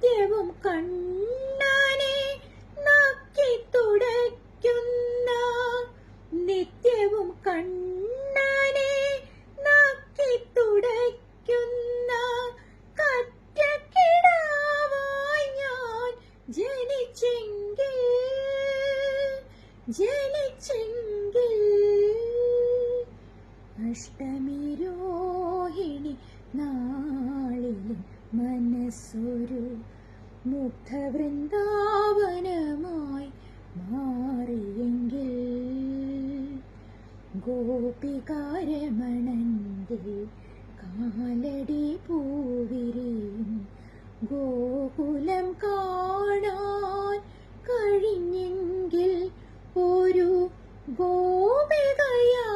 നിത്യവും കണ്ണനെ നക്കി തുടയ്ക്കുന്ന, നിത്യവും കണ്ണനെ നക്കി തുടയ്ക്കുന്ന കറ്റക്കിടാവായി ഞാൻ ജനിച്ചെങ്കിൽ അഷ്ടമി രോഹിണി നാളിലും മനസ്സൊരു മുഗ്ധവൃന്ദാവനമായി മാറിയെങ്കിൽ, ഗോപികാരമണന്റെ കാലടി പൂവിരിയും ഗോകുലം കാണാൻ കഴിഞ്ഞെങ്കിൽ, ഒരു ഗോപികയാ